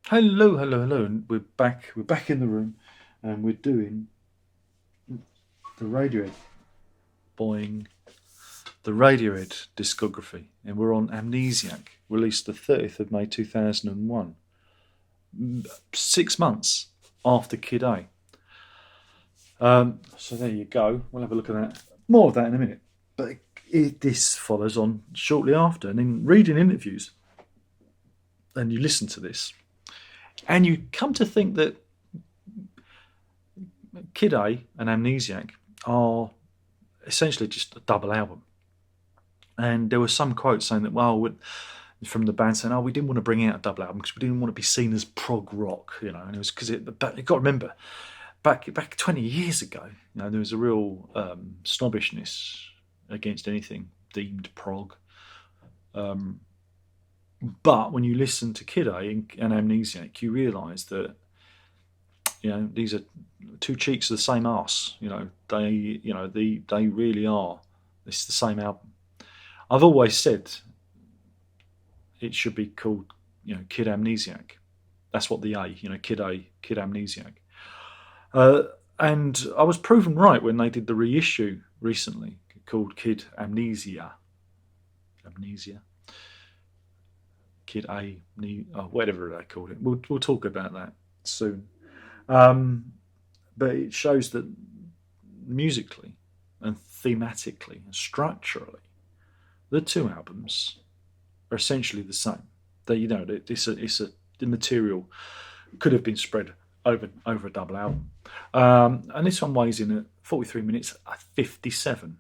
Hello, hello, hello, and we're back. We're back in the room, and we're doing the Radiohead, buying the Radiohead discography, and we're on Amnesiac, released the 30th of May 2001, 6 months after Kid A. So there you go. We'll have a look at that. More of that in a minute. But this follows on shortly after, and in reading interviews, and you listen to this, and you come to think that Kid A and Amnesiac are essentially just a double album. And there was some quote saying that, from the band saying, we didn't want to bring out a double album because we didn't want to be seen as prog rock, and it was because you've got to remember, back 20 years ago, there was a real snobbishness against anything deemed prog. But when you listen to Kid A and Amnesiac, you realise that these are two cheeks of the same arse. They really are. It's the same album. I've always said it should be called, Kid Amnesiac. That's what the A, Kid A, Kid Amnesiac. And I was proven right when they did the reissue recently called Kid Amnesia. Amnesia. Kid A, whatever they called it. We'll talk about that soon. But it shows that musically and thematically and structurally, the two albums are essentially the same. The material could have been spread over a double album, and this one weighs in at 43 minutes 57.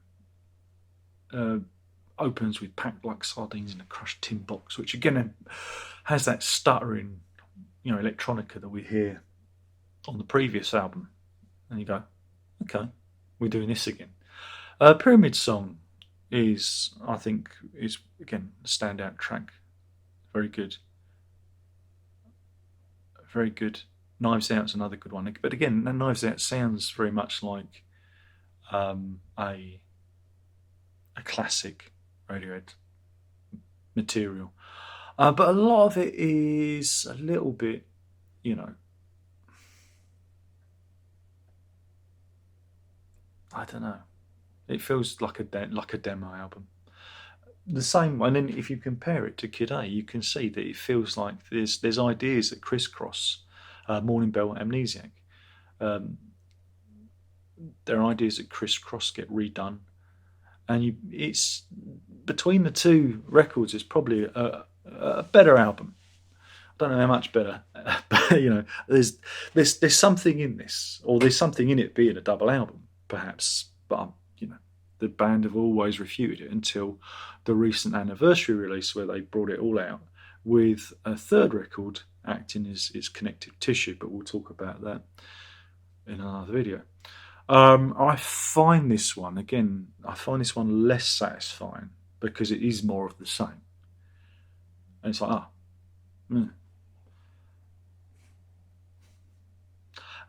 Opens with Packed Like Sardines in a Crushed Tin Box, which again has that stuttering, electronica that we hear on the previous album, and you go, okay, we're doing this again. Pyramid Song I think, is again a standout track. Very good. Very good. Knives Out's another good one. But again, Knives Out sounds very much like a classic Radiohead material. But a lot of it is a little bit, I don't know. It feels like a demo album. The same, and then if you compare it to Kid A, you can see that it feels like there's ideas that crisscross Morning Bell, Amnesiac. There are ideas that crisscross, get redone, and it's between the two records. It's probably a better album. I don't know how much better, but there's something in this, or there's something in it being a double album, perhaps. But the band have always refuted it until the recent anniversary release, where they brought it all out with a third record acting as its connective tissue. But we'll talk about that in another video. I find this one less satisfying because it is more of the same, and it's like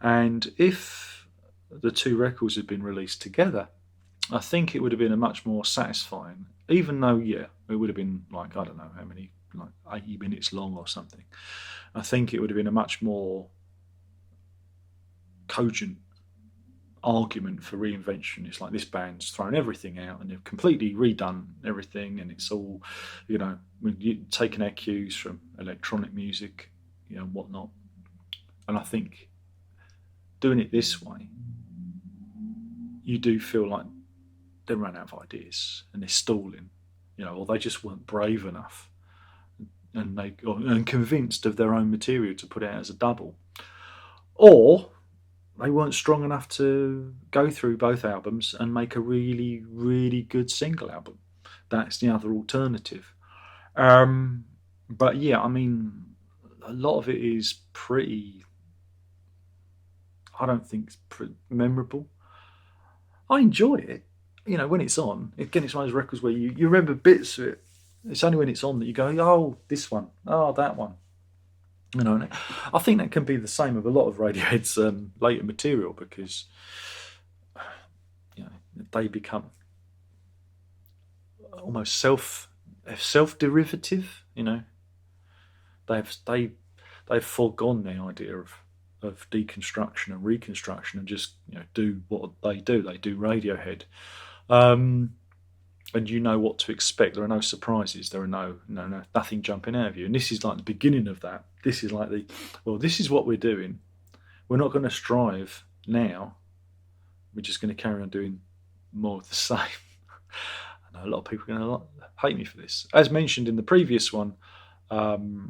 And if the two records had been released together, I think it would have been a much more satisfying, even though, it would have been like, I don't know how many, like 80 minutes long or something. I think it would have been a much more cogent argument for reinvention. It's like this band's thrown everything out and they've completely redone everything, and it's all, taking our cues from electronic music, whatnot. And I think doing it this way, you do feel like they ran out of ideas and they're stalling, or they just weren't brave enough and convinced of their own material to put it out as a double, or they weren't strong enough to go through both albums and make a really, really good single album. That's the other alternative. But yeah, I mean, a lot of it is pretty. I don't think it's memorable. I enjoy it, when it's on. Again, it's one of those records where you remember bits of it. It's only when it's on that you go, oh, this one, oh, that one. And I think that can be the same with a lot of Radiohead's later material, because they become almost self derivative. They they've foregone the idea of deconstruction and reconstruction and just do what they do. They do Radiohead, and you know what to expect. There are no surprises. There are nothing jumping out of you. And this is like the beginning of that. This is like this is what we're doing. We're not going to strive now. We're just going to carry on doing more of the same. I know a lot of people are going to hate me for this. As mentioned in the previous one, the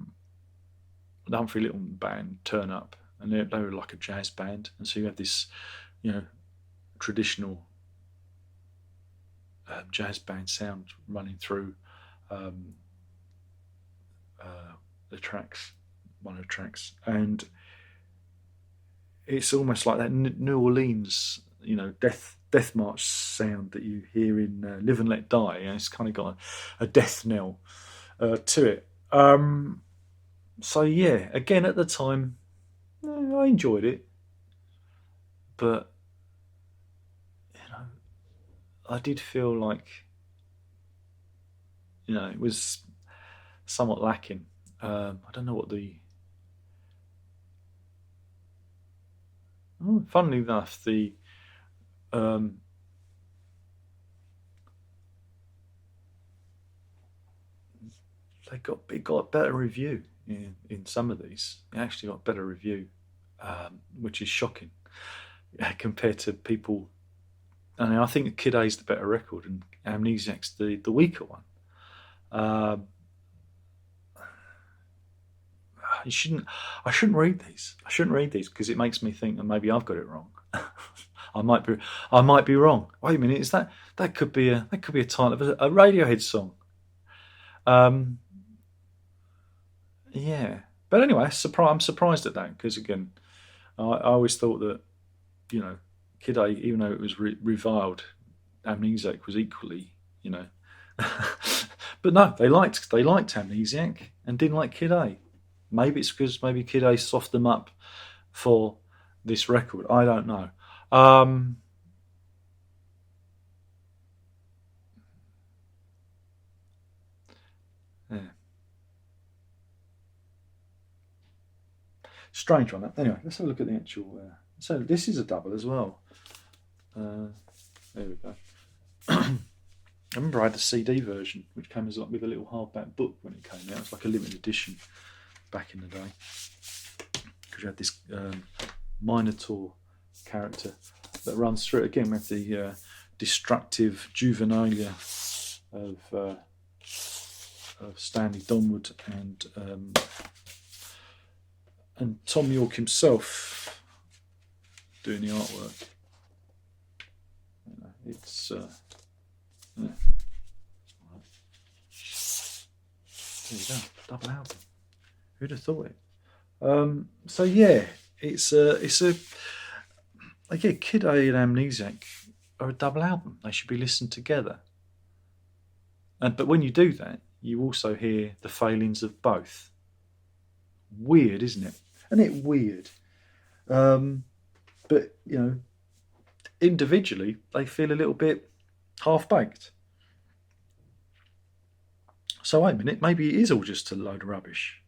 Humphrey Little band turn up, and they were like a jazz band, and so you have this, traditional jazz band sound running through the tracks, one of the tracks, and it's almost like that New Orleans, death march sound that you hear in Live and Let Die. It's kind of got a death knell to it. So yeah, again at the time, I enjoyed it, but I did feel like it was somewhat lacking. I don't know what funnily enough, they got a better review in some of these. It actually got a better review, which is shocking compared to people. I think Kid A's the better record and Amnesiac's the weaker one. I shouldn't read these. I shouldn't read these because it makes me think that maybe I've got it wrong. I might be wrong. Wait a minute, is that could be a title of a Radiohead song? Yeah, but anyway, I'm surprised at that because again, I always thought that Kid A, even though it was reviled, Amnesiac was equally, but no, they liked Amnesiac and didn't like Kid A. Maybe it's because Kid A softened them up for this record. I don't know. Yeah. Strange one. Anyway, let's have a look at the actual. So this is a double as well. There we go. I remember I had the CD version, which came as with a little hardback book when it came out. It was like a limited edition back in the day. Because you had this Minotaur character that runs through it again with the destructive juvenilia of Stanley Donwood and Tom York himself doing the artwork. It's yeah. There you go, double album. Who'd have thought it? So yeah, it's a Kid A and Amnesiac are a double album. They should be listened together. But when you do that, you also hear the failings of both. Weird, isn't it? Isn't it weird? But individually, they feel a little bit half-baked. So wait a minute, maybe it is all just a load of rubbish.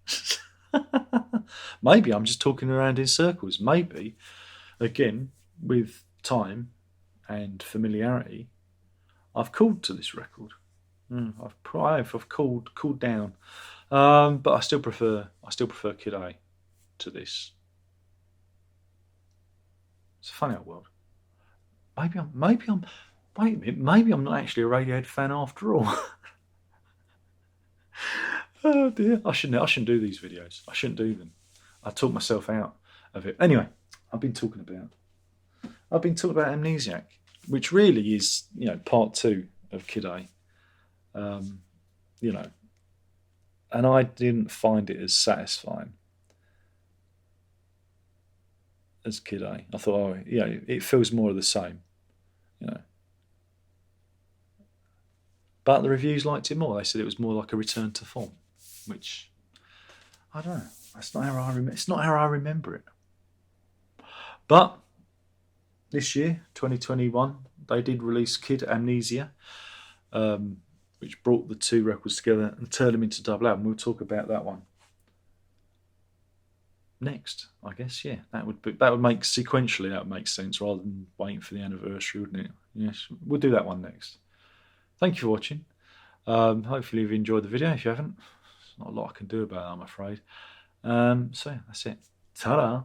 Maybe I'm just talking around in circles. Maybe, again, with time and familiarity, I've cooled to this record. I've cooled down, but I still prefer Kid A to this. It's a funny old world. Maybe I'm. Wait a minute. Maybe I'm not actually a Radiohead fan after all. Oh dear. I shouldn't do these videos. I shouldn't do them. I talk myself out of it. Anyway, I've been talking about Amnesiac, which really is part 2 of Kid A. And I didn't find it as satisfying as Kid A. I thought, it feels more of the same, But the reviews liked it more. They said it was more like a return to form, which I don't know. That's not how I remember. It's not how I remember it. But this year, 2021, they did release Kid Amnesia, which brought the 2 records together and turned them into double album. We'll talk about that one next, I guess. Yeah, that would make sequentially, that would make sense rather than waiting for the anniversary, wouldn't it? Yes, we'll do that one next. Thank you for watching. Hopefully you've enjoyed the video. If you haven't, there's not a lot I can do about it, I'm afraid. So yeah, that's it. Ta-da!